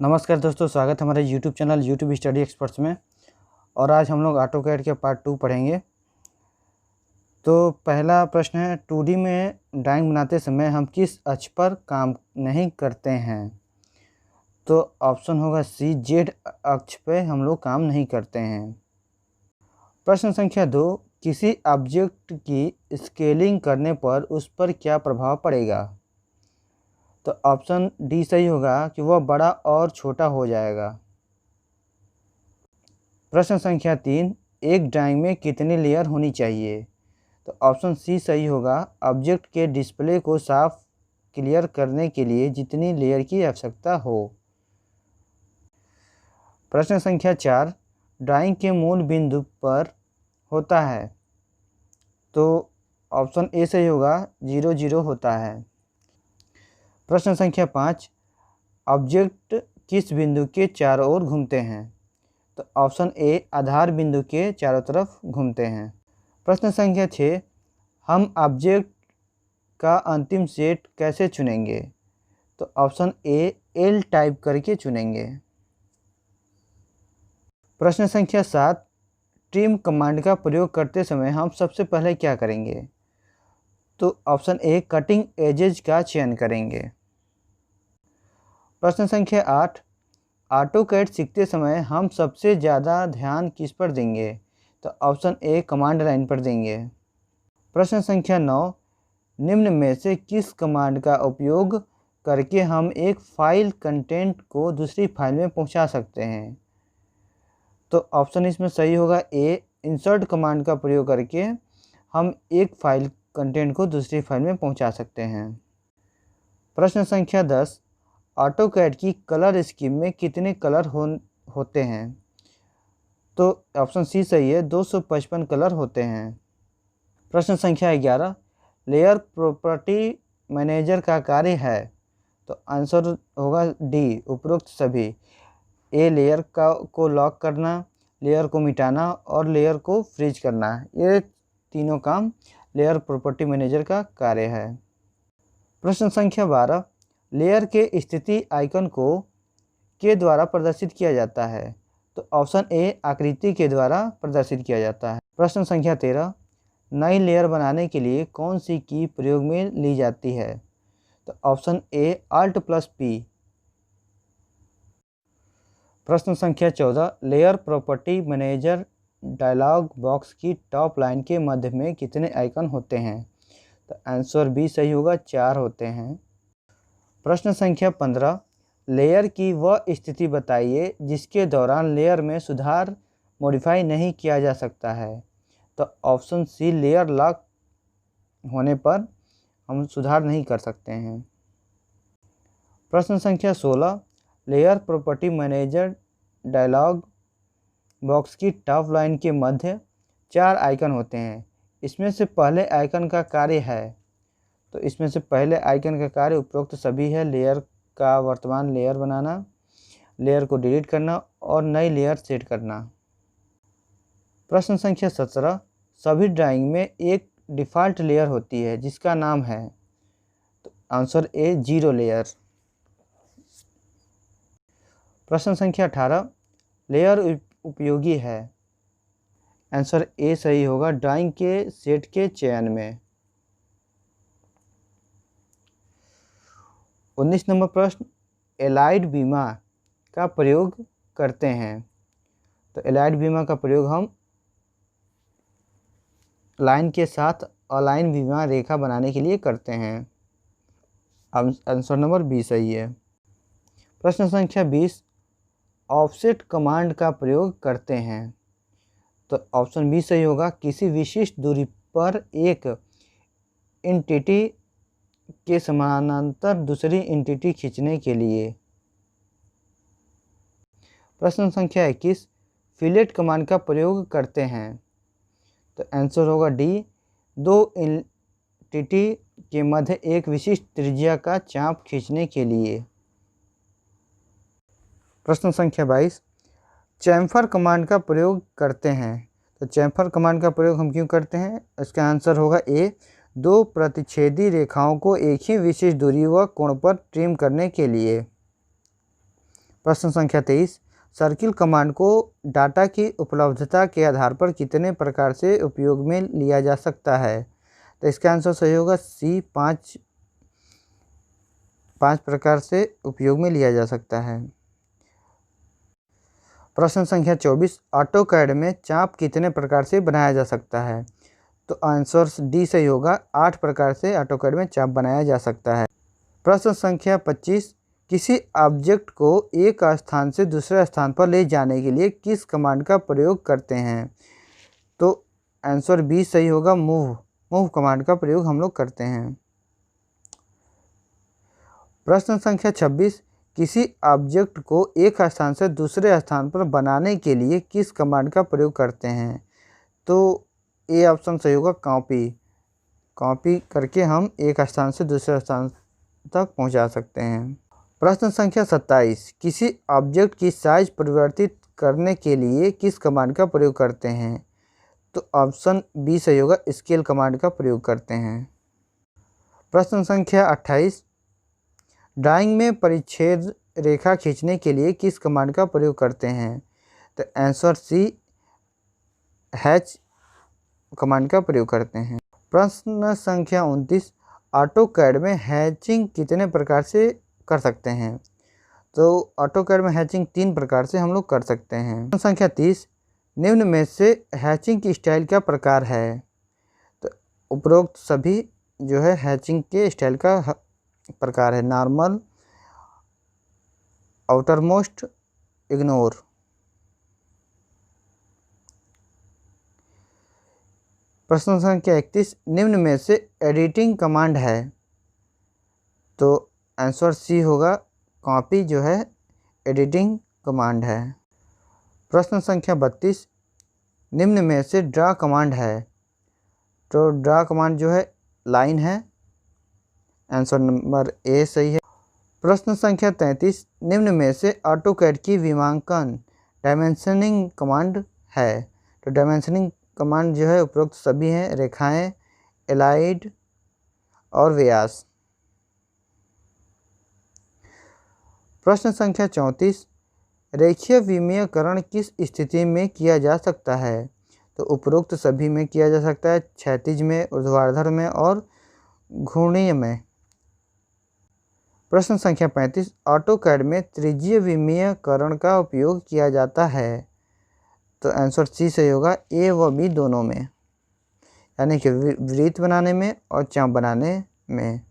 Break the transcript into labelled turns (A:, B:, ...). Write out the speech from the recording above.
A: नमस्कार दोस्तों, स्वागत है हमारे YouTube channel YouTube study experts में। और आज हम लोग ऑटोकैड के पार्ट 2 पढ़ेंगे। तो पहला प्रश्न है, 2D में ड्राइंग बनाते समय हम किस अक्ष पर काम नहीं करते हैं? तो ऑप्शन होगा सी, जेड अक्ष पे हम लोग काम नहीं करते हैं। प्रश्न संख्या 2, किसी ऑब्जेक्ट की स्केलिंग करने पर उस पर क्या प्रभाव पड़ेगा? तो ऑप्शन डी सही होगा कि वह बड़ा और छोटा हो जाएगा। प्रश्न संख्या 3, एक ड्राइंग में कितनी लेयर होनी चाहिए? तो ऑप्शन सी सही होगा, ऑब्जेक्ट के डिस्प्ले को साफ क्लियर करने के लिए जितनी लेयर की आवश्यकता हो। प्रश्न संख्या 4, ड्राइंग के मूल बिंदु पर होता है। तो ऑप्शन ए सही होगा, 0 0 होता है। प्रश्न संख्या 5, ऑब्जेक्ट किस बिंदु के चारों ओर घूमते हैं? तो ऑप्शन ए, आधार बिंदु के चारों तरफ घूमते हैं। प्रश्न संख्या 6, हम ऑब्जेक्ट का अंतिम सेट कैसे चुनेंगे? तो ऑप्शन ए, एल टाइप करके चुनेंगे। प्रश्न संख्या 7, ट्रिम कमांड का प्रयोग करते समय हम सबसे पहले क्या करेंगे? तो ऑप्शन ए, कटिंग एजेज का चयन करेंगे। प्रश्न संख्या 8, ऑटोकैड सीखते समय हम सबसे ज़्यादा ध्यान किस पर देंगे? तो ऑप्शन ए, कमांड लाइन पर देंगे। प्रश्न संख्या 9, निम्न में से किस कमांड का उपयोग करके हम एक फाइल कंटेंट को दूसरी फाइल में पहुंचा सकते हैं? तो ऑप्शन इसमें सही होगा ए, इंसर्ट कमांड का प्रयोग करके हम एक फाइल कंटेंट को दूसरी फाइल में पहुंचा सकते हैं। प्रश्न संख्या 10, ऑटोकैड की कलर स्कीम में कितने कलर होते हैं? तो ऑप्शन सी सही है, 255 कलर होते हैं। प्रश्न संख्या 11, लेयर प्रॉपर्टी मैनेजर का कार्य है। तो आंसर होगा डी, उपरोक्त सभी। ए, लेयर को लॉक करना, लेयर को मिटाना और लेयर को फ्रीज करना, ये तीनों काम लेयर प्रॉपर्टी मैनेजर का कार्य है। प्रश्न संख्या 12, लेयर के स्थिति आइकन के द्वारा प्रदर्शित किया जाता है। तो ऑप्शन ए, आकृति के द्वारा प्रदर्शित किया जाता है। प्रश्न संख्या 13, नई लेयर बनाने के लिए कौन सी की प्रयोग में ली जाती है? तो ऑप्शन ए, Alt+P। प्रश्न संख्या 14, layer property manager dialog box की टॉप लाइन के मध्य में कितने आइकन होते हैं? तो आंसर बी सही होगा, 4 होते हैं। प्रश्न संख्या 15, लेयर की वह स्थिति बताइए जिसके दौरान लेयर में सुधार मॉडिफाई नहीं किया जा सकता है। तो ऑप्शन सी, लेयर लॉक होने पर हम सुधार नहीं कर सकते हैं। प्रश्न संख्या 16, layer property manager dialog box की टॉप लाइन के मध्य 4 आइकन होते हैं। इसमें से पहले आइकन का कार्य है। तो इसमें से पहले आइकन का कार्य उपरोक्त सभी है, लेयर का वर्तमान लेयर बनाना, लेयर को डिलीट करना और नई लेयर सेट करना। प्रश्न संख्या 17, सभी ड्राइंग में एक डिफ़ॉल्ट लेयर होती है जिसका नाम है। तो आंसर ए, 0 लेयर। प्रश्न संख्या 18, लेयर उपयोगी है। आंसर ए सही होगा, ड्राइंग के सेट के चयन में। 19 नंबर प्रश्न, एलाइड बीमा का प्रयोग करते हैं। तो एलाइड बीमा का प्रयोग हम लाइन के साथ अलाइन बीमा रेखा बनाने के लिए करते हैं। आंसर नंबर बी सही है। प्रश्न संख्या 20, ऑफसेट कमांड का प्रयोग करते हैं। तो ऑप्शन बी सही होगा, किसी विशिष्ट दूरी पर एक एंटिटी के समानांतर दूसरी एंटिटी खींचने के लिए। प्रश्न संख्या 21, फिलेट कमांड का प्रयोग करते हैं। तो आंसर होगा डी, 2 एंटिटी के मध्य एक विशिष्ट त्रिज्या का चाप खींचने के लिए। प्रश्न संख्या 22, चैम्फर कमांड का प्रयोग करते हैं। तो चैम्फर कमांड का प्रयोग हम क्यों करते हैं? इसका आंसर होगा ए, 2 प्रतिच्छेदी रेखाओं को एक ही विशिष्ट दूरी व कोण पर ट्रिम करने के लिए। प्रश्न संख्या 23, सर्किल कमांड को डाटा की उपलब्धता के आधार पर कितने प्रकार से उपयोग में लिया जा सकता है? तो इसका आंसर सही होगा सी, 5 प्रकार से उपयोग में लिया जा सकता है। प्रश्न संख्या 24, ऑटोकैड में चाप कितने प्रकार से बनाया जा सकता है? तो आंसर डी सही होगा, 8 प्रकार से ऑटोकैड में चाप बनाया जा सकता है। प्रश्न संख्या 25, किसी ऑब्जेक्ट को एक स्थान से दूसरे स्थान पर ले जाने के लिए किस कमांड का प्रयोग करते हैं? तो आंसर बी सही होगा, मूव कमांड का प्रयोग हम लोग करते हैं। प्रश्न संख्या 26, किसी ऑब्जेक्ट को एक स्थान से दूसरे स्थान पर बनाने के लिए किस कमांड का प्रयोग करते हैं? तो ए ऑप्शन सही होगा, कॉपी करके हम एक स्थान से दूसरे स्थान तक पहुंचा सकते हैं। प्रश्न संख्या 27, किसी ऑब्जेक्ट की साइज परिवर्तित करने के लिए किस कमांड का प्रयोग करते हैं? तो ऑप्शन बी सही होगा, स्केल कमांड का प्रयोग करते हैं। प्रश्न संख्या 28, ड्राइंग में परिच्छेद रेखा खींचने के लिए किस कमांड का प्रयोग करते हैं? तो आंसर सी, हैच कमांड का प्रयोग करते हैं। प्रश्न संख्या 29, ऑटोकैड में हैचिंग कितने प्रकार से कर सकते हैं? तो ऑटोकैड में हैचिंग 3 प्रकार से हम लोग कर सकते हैं। प्रश्न संख्या 30, निम्न में से हैचिंग की स्टाइल क्या प्रकार है? तो उपरोक्त सभी जो है हैचिंग के स्टाइल का प्रकार है, नॉर्मल, आउटरमोस्ट, इग्नोर। प्रश्न संख्या 31, निम्न में से एडिटिंग कमांड है? तो आंसर सी होगा, कॉपी जो है एडिटिंग कमांड है। प्रश्न संख्या 32, निम्न में से ड्रा कमांड है? तो ड्रा कमांड जो है लाइन है, आंसर नंबर ए सही है। प्रश्न संख्या 33, निम्न में से ऑटोकैड की विमांकन डायमेंशनिंग कमांड है? तो डायमेंशनिंग कमांड जो है उपरोक्त सभी हैं, रेखाएं, एलाइड और व्यास। प्रश्न संख्या 34, रेखीय विमीयकरण किस स्थिति में किया जा सकता है? तो उपरोक्त सभी में किया जा सकता है, क्षैतिज में, ऊर्ध्वाधर में और घूर्णीय में। प्रश्न संख्या 35, ऑटोकैड में त्रिज्यीय विमीयकरण का उपयोग किया जाता है? तो आंसर सी सही होगा, ए व बी दोनों में, यानी कि वृत्त बनाने में और चाप बनाने में।